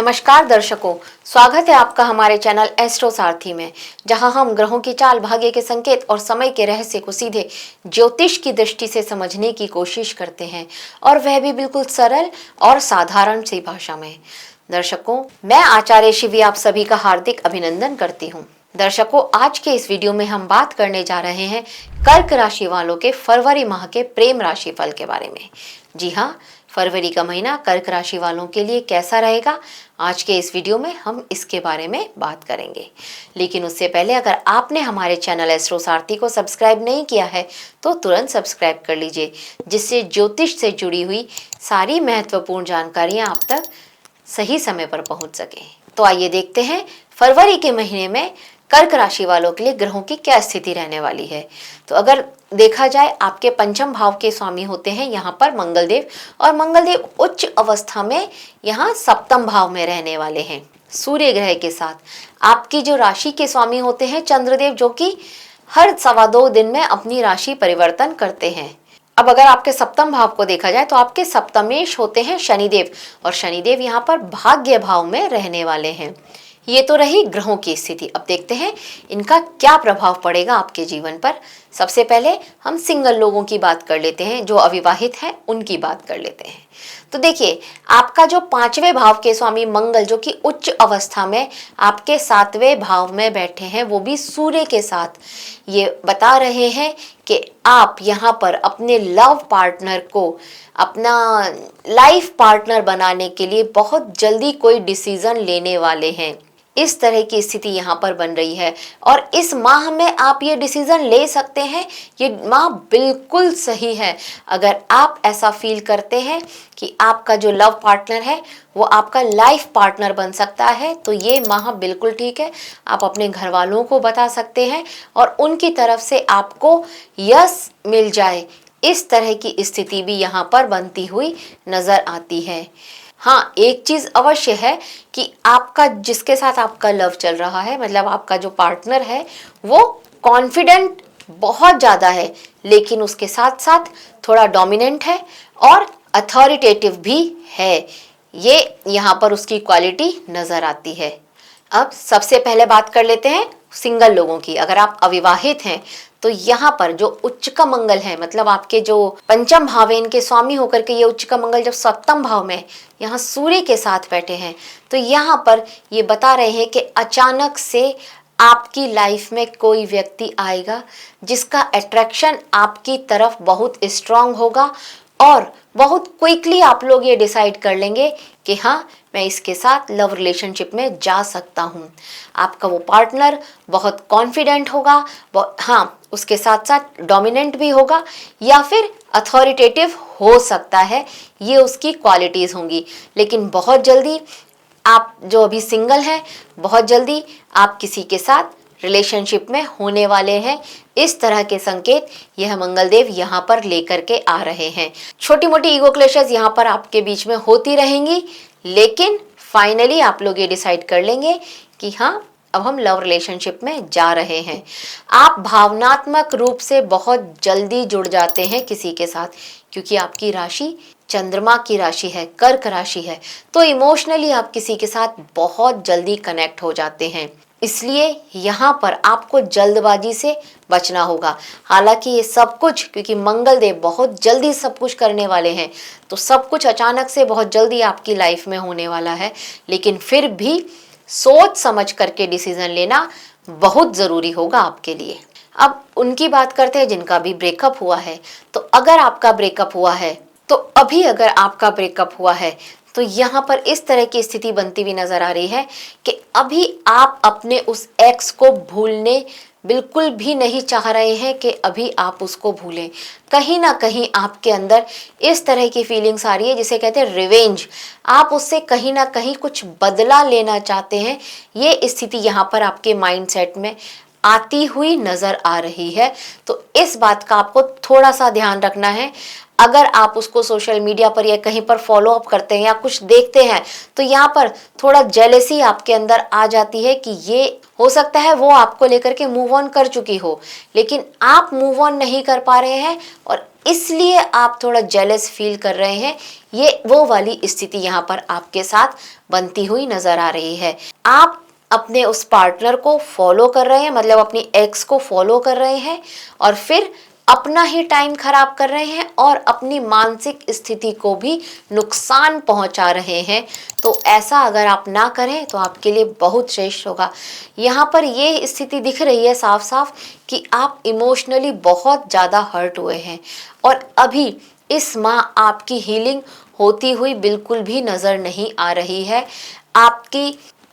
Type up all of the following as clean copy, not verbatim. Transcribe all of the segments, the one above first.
नमस्कार दर्शकों, स्वागत है आपका हमारे चैनल एस्ट्रो सारथी में, जहां हम ग्रहों की चाल, भाग्य के संकेत और समय के रहस्य को सीधे ज्योतिष की दृष्टि से समझने की कोशिश करते हैं, और वह भी बिल्कुल सरल और साधारण सी भाषा में। दर्शकों, मैं आचार्य शिवी आप सभी का हार्दिक अभिनंदन करती हूँ। दर्शकों, आज के इस वीडियो में हम बात करने जा रहे हैं कर्क राशि वालों के फरवरी माह के प्रेम राशि फल के बारे में। जी हाँ, फरवरी का महीना कर्क राशि वालों के लिए कैसा रहेगा, आज के इस वीडियो में हम इसके बारे में बात करेंगे। लेकिन उससे पहले अगर आपने हमारे चैनल एस्ट्रो सारथी को सब्सक्राइब नहीं किया है तो तुरंत सब्सक्राइब कर लीजिए, जिससे ज्योतिष से जुड़ी हुई सारी महत्वपूर्ण जानकारियां आप तक सही समय पर पहुंच सके। तो आइए देखते हैं फरवरी के महीने में कर्क राशि वालों के लिए ग्रहों की क्या स्थिति रहने वाली है। तो अगर देखा जाए, आपके पंचम भाव के स्वामी होते हैं यहाँ पर मंगलदेव, और मंगलदेव उच्च अवस्था में यहाँ सप्तम भाव में रहने वाले हैं सूर्य ग्रह के साथ। आपकी जो राशि के स्वामी होते हैं चंद्रदेव, जो कि हर 2.25 दिन में अपनी राशि परिवर्तन करते हैं। अब अगर आपके सप्तम भाव को देखा जाए तो आपके सप्तमेश होते हैं शनिदेव, और शनिदेव यहाँ पर भाग्य भाव में रहने वाले हैं। ये तो रही ग्रहों की स्थिति। अब देखते हैं इनका क्या प्रभाव पड़ेगा आपके जीवन पर। सबसे पहले हम सिंगल लोगों की बात कर लेते हैं, जो अविवाहित हैं उनकी बात कर लेते हैं। तो देखिए, आपका जो 5वें भाव के स्वामी मंगल, जो कि उच्च अवस्था में आपके 7वें भाव में बैठे हैं, वो भी सूर्य के साथ, ये बता रहे हैं कि आप यहाँ पर अपने लव पार्टनर को अपना लाइफ पार्टनर बनाने के लिए बहुत जल्दी कोई डिसीजन लेने वाले हैं। इस तरह की स्थिति यहाँ पर बन रही है, और इस माह में आप ये डिसीजन ले सकते हैं। ये माह बिल्कुल सही है। अगर आप ऐसा फील करते हैं कि आपका जो लव पार्टनर है वो आपका लाइफ पार्टनर बन सकता है, तो ये माह बिल्कुल ठीक है। आप अपने घर वालों को बता सकते हैं और उनकी तरफ से आपको यस मिल जाए, इस तरह की स्थिति भी यहाँ पर बनती हुई नजर आती है। हाँ, एक चीज अवश्य है कि आपका जिसके साथ आपका लव चल रहा है, मतलब आपका जो पार्टनर है, वो कॉन्फिडेंट बहुत ज्यादा है, लेकिन उसके साथ साथ थोड़ा डोमिनेंट है और अथॉरिटेटिव भी है। ये यहाँ पर उसकी क्वालिटी नजर आती है। अब सबसे पहले बात कर लेते हैं सिंगल लोगों की। अगर आप अविवाहित हैं तो यहाँ पर जो उच्च का मंगल है, मतलब आपके जो पंचम भाव है, इनके स्वामी होकर के ये उच्च का मंगल जब सप्तम भाव में यहाँ सूर्य के साथ बैठे हैं, तो यहाँ पर ये बता रहे हैं कि अचानक से आपकी लाइफ में कोई व्यक्ति आएगा जिसका अट्रैक्शन आपकी तरफ बहुत स्ट्रांग होगा, और बहुत क्विकली आप लोग ये डिसाइड कर लेंगे कि हाँ, मैं इसके साथ लव रिलेशनशिप में जा सकता हूँ। आपका वो पार्टनर बहुत कॉन्फिडेंट होगा, हाँ, उसके साथ साथ डोमिनेंट भी होगा, या फिर अथॉरिटेटिव हो सकता है। ये उसकी क्वालिटीज़ होंगी। लेकिन बहुत जल्दी आप जो अभी सिंगल हैं, बहुत जल्दी आप किसी के साथ रिलेशनशिप में होने वाले हैं। इस तरह के संकेत यह मंगलदेव यहाँ पर लेकर के आ रहे हैं। छोटी मोटी ईगो क्लैशेस यहाँ पर आपके बीच में होती रहेंगी, लेकिन फाइनली आप लोग ये डिसाइड कर लेंगे कि हाँ, अब हम लव रिलेशनशिप में जा रहे हैं। आप भावनात्मक रूप से बहुत जल्दी जुड़ जाते हैं किसी के साथ, क्योंकि आपकी राशि चंद्रमा की राशि है, कर्क राशि है, तो इमोशनली आप किसी के साथ बहुत जल्दी कनेक्ट हो जाते हैं। इसलिए यहाँ पर आपको जल्दबाजी से बचना होगा। हालांकि ये सब कुछ, क्योंकि मंगल देव बहुत जल्दी सब कुछ करने वाले हैं, तो सब कुछ अचानक से बहुत जल्दी आपकी लाइफ में होने वाला है, लेकिन फिर भी सोच समझ करके डिसीजन लेना बहुत ज़रूरी होगा आपके लिए। अब उनकी बात करते हैं जिनका भी ब्रेकअप हुआ है। तो अगर आपका ब्रेकअप हुआ है, तो अभी अगर आपका ब्रेकअप हुआ है, तो यहाँ पर इस तरह की स्थिति बनती हुई नजर आ रही है कि अभी आप अपने उस एक्स को भूलने बिल्कुल भी नहीं चाह रहे हैं कि अभी आप उसको भूलें। कहीं ना कहीं आपके अंदर इस तरह की फीलिंग्स आ रही है जिसे कहते हैं रिवेंज। आप उससे कहीं ना कहीं कुछ बदला लेना चाहते हैं। ये स्थिति यहाँ पर आपके माइंडसेट में आती हुई नजर आ रही है। तो इस बात का आपको थोड़ा सा ध्यान रखना है। अगर आप उसको सोशल मीडिया पर या कहीं पर फॉलो अप करते हैं या कुछ देखते हैं तो यहाँ पर थोड़ा जेलेसी आपके अंदर आ जाती है कि ये हो सकता है वो आपको लेकर के मूव ऑन कर चुकी हो, लेकिन आप मूव ऑन नहीं कर पा रहे हैं और इसलिए आप थोड़ा जेलस फील कर रहे हैं। ये वो वाली स्थिति यहाँ पर आपके साथ बनती हुई नजर आ रही है। आप अपने उस पार्टनर को फॉलो कर रहे हैं, मतलब अपनी एक्स को फॉलो कर रहे हैं और फिर अपना ही टाइम खराब कर रहे हैं और अपनी मानसिक स्थिति को भी नुकसान पहुंचा रहे हैं। तो ऐसा अगर आप ना करें तो आपके लिए बहुत श्रेष्ठ होगा। यहाँ पर ये स्थिति दिख रही है साफ साफ कि आप इमोशनली बहुत ज़्यादा हर्ट हुए हैं और अभी इस माह आपकी हीलिंग होती हुई बिल्कुल भी नज़र नहीं आ रही है। आपकी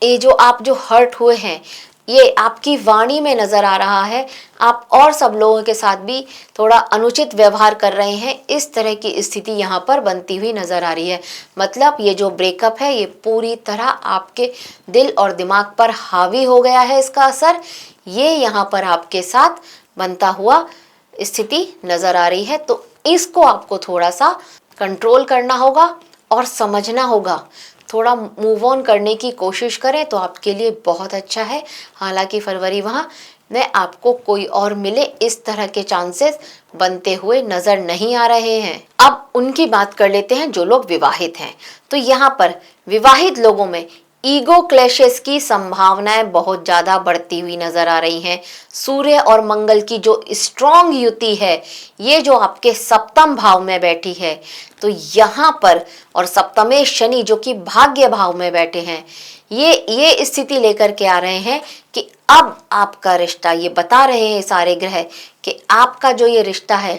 ये जो आप जो हर्ट हुए हैं ये आपकी वाणी में नजर आ रहा है। आप और सब लोगों के साथ भी थोड़ा अनुचित व्यवहार कर रहे हैं, इस तरह की स्थिति यहाँ पर बनती हुई नजर आ रही है। मतलब ये जो ब्रेकअप है ये पूरी तरह आपके दिल और दिमाग पर हावी हो गया है, इसका असर ये यहाँ पर आपके साथ बनता हुआ स्थिति नजर आ रही है। तो इसको आपको थोड़ा सा कंट्रोल करना होगा और समझना होगा। थोड़ा मूव ऑन करने की कोशिश करें तो आपके लिए बहुत अच्छा है। हालांकि फरवरी वहाँ में आपको कोई और मिले इस तरह के चांसेस बनते हुए नजर नहीं आ रहे हैं। अब उनकी बात कर लेते हैं जो लोग विवाहित हैं। तो यहाँ पर विवाहित लोगों में ईगो क्लैशेस की संभावनाएं बहुत ज्यादा बढ़ती हुई नजर आ रही हैं। सूर्य और मंगल की जो स्ट्रॉन्ग युति है ये जो आपके सप्तम भाव में बैठी है, तो यहाँ पर और सप्तमेश शनि जो कि भाग्य भाव में बैठे हैं, ये स्थिति लेकर के आ रहे हैं कि अब आपका रिश्ता, ये बता रहे हैं सारे ग्रह कि आपका जो ये रिश्ता है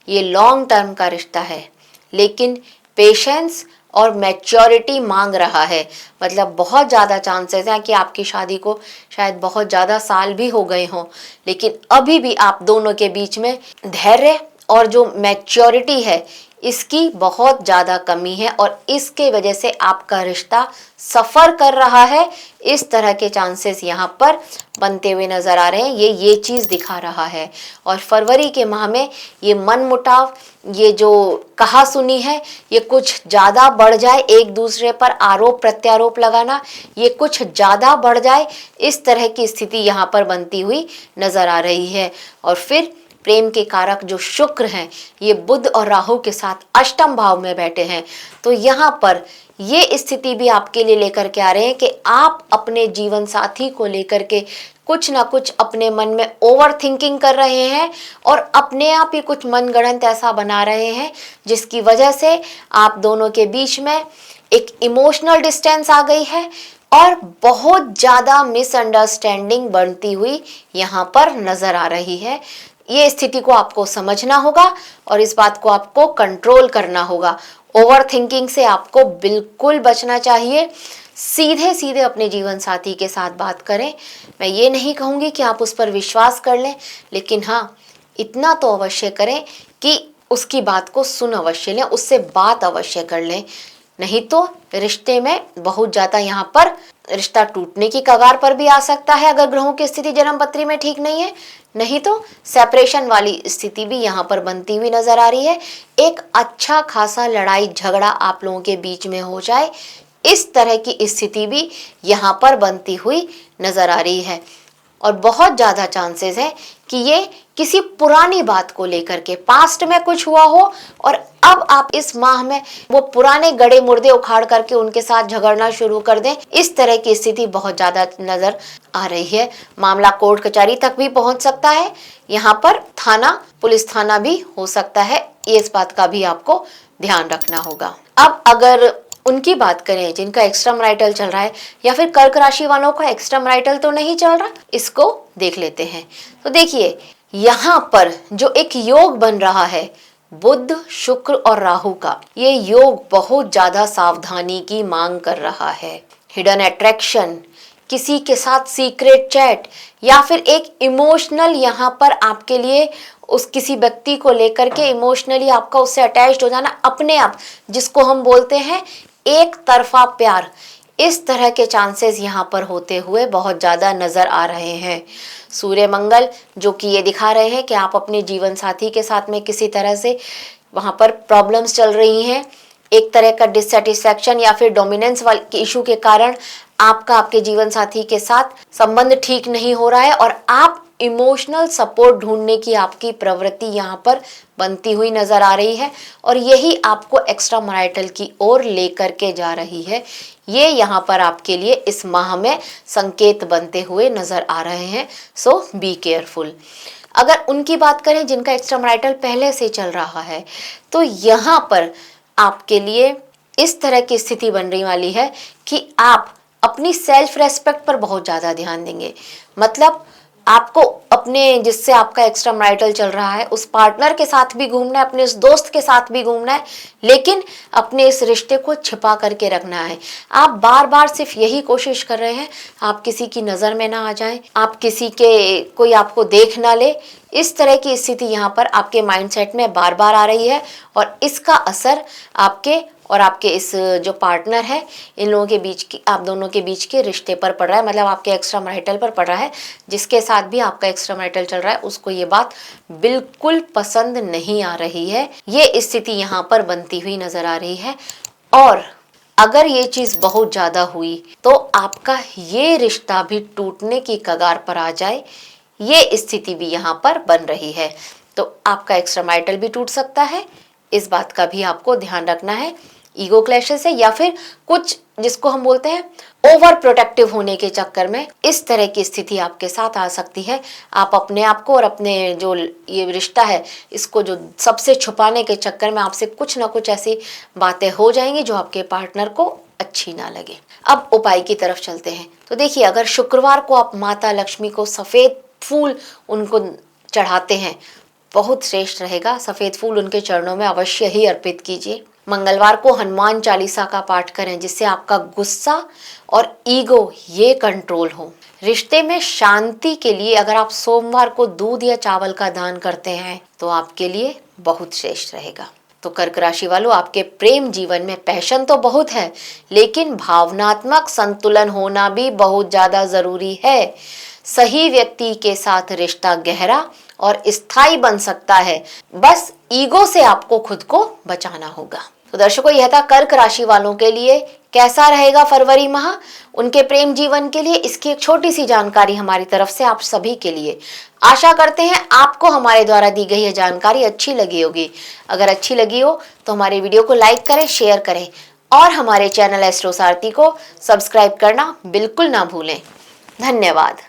ये लॉन्ग टर्म का रिश्ता है, लेकिन पेशेंस और मैच्योरिटी मांग रहा है। मतलब बहुत ज़्यादा चांसेस हैं कि आपकी शादी को शायद बहुत ज़्यादा साल भी हो गए हों, लेकिन अभी भी आप दोनों के बीच में धैर्य और जो मैच्योरिटी है इसकी बहुत ज़्यादा कमी है और इसके वजह से आपका रिश्ता सफ़र कर रहा है। इस तरह के चांसेस यहाँ पर बनते हुए नज़र आ रहे हैं। ये चीज़ दिखा रहा है। और फरवरी के माह में ये मनमुटाव, ये जो कहा सुनी है, ये कुछ ज़्यादा बढ़ जाए, एक दूसरे पर आरोप प्रत्यारोप लगाना ये कुछ ज़्यादा बढ़ जाए, इस तरह की स्थिति यहाँ पर बनती हुई नज़र आ रही है। और फिर प्रेम के कारक जो शुक्र हैं ये बुध और राहु के साथ अष्टम भाव में बैठे हैं। तो यहाँ पर ये स्थिति भी आपके लिए लेकर के आ रहे हैं कि आप अपने जीवन साथी को लेकर के कुछ ना कुछ अपने मन में ओवर थिंकिंग कर रहे हैं और अपने आप ही कुछ मनगढ़ंत ऐसा बना रहे हैं जिसकी वजह से आप दोनों के बीच में एक इमोशनल डिस्टेंस आ गई है और बहुत ज़्यादा मिसअंडरस्टैंडिंग बनती हुई यहाँ पर नज़र आ रही है। ये स्थिति को आपको समझना होगा और इस बात को आपको कंट्रोल करना होगा। ओवर थिंकिंग से आपको बिल्कुल बचना चाहिए। सीधे सीधे अपने जीवन साथी के साथ बात करें। मैं ये नहीं कहूँगी कि आप उस पर विश्वास कर लें, लेकिन हाँ इतना तो अवश्य करें कि उसकी बात को सुन अवश्य लें, उससे बात अवश्य कर लें। नहीं तो रिश्ते में बहुत ज़्यादा यहाँ पर रिश्ता टूटने की कगार पर भी आ सकता है अगर ग्रहों की स्थिति जन्म पत्री में ठीक नहीं है। नहीं तो सेपरेशन वाली स्थिति भी यहाँ पर बनती हुई नजर आ रही है। एक अच्छा खासा लड़ाई झगड़ा आप लोगों के बीच में हो जाए, इस तरह की स्थिति भी यहाँ पर बनती हुई नजर आ रही है। और बहुत ज़्यादा चांसेस है कि ये किसी पुरानी बात को लेकर के पास्ट में कुछ हुआ हो और अब आप इस माह में वो पुराने गड़े मुर्दे उखाड़ करके उनके साथ झगड़ना शुरू कर दें। इस तरह की स्थिति बहुत ज़्यादा नज़र आ रही है। मामला कोर्ट कचहरी तक भी पहुंच सकता है। यहाँ पर थाना, पुलिस थाना भी हो सकता है। ये इस बात का भी आपको ध्यान रखना होगा। अब अगर उनकी बात करें जिनका एक्स्ट्रा मैरिटल चल रहा है या फिर कर्क राशि वालों का एक्स्ट्रा मैरिटल तो नहीं चल रहा, इसको देख लेते हैं। तो देखिए यहाँ पर जो एक योग बन रहा है बुध, शुक्र और राहु का, ये योग बहुत ज्यादा सावधानी की मांग कर रहा है। हिडन अट्रैक्शन, किसी के साथ सीक्रेट चैट या फिर एक इमोशनल यहाँ पर आपके लिए उस किसी व्यक्ति को लेकर के इमोशनली आपका उससे अटैच्ड हो जाना अपने आप, जिसको हम बोलते हैं एक तरफा प्यार, इस तरह के चांसेस यहाँ पर होते हुए बहुत ज़्यादा नज़र आ रहे हैं। सूर्य मंगल जो कि ये दिखा रहे हैं कि आप अपने जीवन साथी के साथ में किसी तरह से वहां पर प्रॉब्लम्स चल रही हैं, एक तरह का डिससेटिस्फैक्शन या फिर डोमिनेंस वाले इशू के कारण आपका आपके जीवन साथी के साथ संबंध ठीक नहीं हो रहा है और आप इमोशनल सपोर्ट ढूंढने की आपकी प्रवृत्ति यहाँ पर बनती हुई नजर आ रही है और यही आपको एक्स्ट्रा मैरिटल की ओर लेकर के जा रही है। ये यहाँ पर आपके लिए इस माह में संकेत बनते हुए नजर आ रहे हैं। सो बी केयरफुल। अगर उनकी बात करें जिनका एक्स्ट्रा मैरिटल पहले से चल रहा है, तो यहाँ पर आपके लिए इस तरह की स्थिति बनने वाली है कि आप अपनी सेल्फ रेस्पेक्ट पर बहुत ज़्यादा ध्यान देंगे। मतलब आपको अपने जिससे आपका एक्स्ट्रा मैरिटल चल रहा है उस पार्टनर के साथ भी घूमना है, अपने उस दोस्त के साथ भी घूमना है, लेकिन अपने इस रिश्ते को छिपा करके रखना है। आप बार बार सिर्फ यही कोशिश कर रहे हैं आप किसी की नज़र में ना आ जाएं, आप किसी के कोई आपको देख ना ले। इस तरह की स्थिति यहाँ पर आपके माइंडसेट में बार बार आ रही है और इसका असर आपके और आपके इस जो पार्टनर है इन लोगों के बीच की, आप दोनों के बीच के रिश्ते पर पड़ रहा है। मतलब आपके एक्स्ट्रा मैरिटल पर पड़ रहा है। जिसके साथ भी आपका एक्स्ट्रा मैरिटल चल रहा है उसको ये बात बिल्कुल पसंद नहीं आ रही है। ये स्थिति यहाँ पर बनती हुई नजर आ रही है और अगर ये चीज़ बहुत ज़्यादा हुई तो आपका ये रिश्ता भी टूटने की कगार पर आ जाए, ये स्थिति भी यहाँ पर बन रही है। तो आपका एक्स्ट्रा मैरिटल भी टूट सकता है, इस बात का भी आपको ध्यान रखना है। ईगो क्लैशेस है या फिर कुछ जिसको हम बोलते हैं ओवर प्रोटेक्टिव होने के चक्कर में इस तरह की स्थिति आपके साथ आ सकती है। आप अपने आप को और अपने जो ये रिश्ता है इसको जो सबसे छुपाने के चक्कर में आपसे कुछ ना कुछ ऐसी बातें हो जाएंगी जो आपके पार्टनर को अच्छी ना लगे। अब उपाय की तरफ चलते हैं। तो देखिए, अगर शुक्रवार को आप माता लक्ष्मी को सफ़ेद फूल उनको चढ़ाते हैं बहुत श्रेष्ठ रहेगा। सफ़ेद फूल उनके चरणों में अवश्य ही अर्पित कीजिए। मंगलवार को हनुमान चालीसा का पाठ करें जिससे आपका गुस्सा और ईगो ये कंट्रोल हो। रिश्ते में शांति के लिए अगर आप सोमवार को दूध या चावल का दान करते हैं तो आपके लिए बहुत श्रेष्ठ रहेगा। तो कर्क राशि वालों, आपके प्रेम जीवन में पैशन तो बहुत है लेकिन भावनात्मक संतुलन होना भी बहुत ज़्यादा ज़रूरी है। सही व्यक्ति के साथ रिश्ता गहरा और स्थायी बन सकता है, बस ईगो से आपको खुद को बचाना होगा। तो दर्शकों, यह था कर्क राशि वालों के लिए कैसा रहेगा फरवरी माह उनके प्रेम जीवन के लिए। इसकी एक छोटी सी जानकारी हमारी तरफ से आप सभी के लिए। आशा करते हैं आपको हमारे द्वारा दी गई यह जानकारी अच्छी लगी होगी। अगर अच्छी लगी हो तो हमारे वीडियो को लाइक करें, शेयर करें और हमारे चैनल एस्ट्रो सारथी को सब्सक्राइब करना बिल्कुल ना भूलें। धन्यवाद।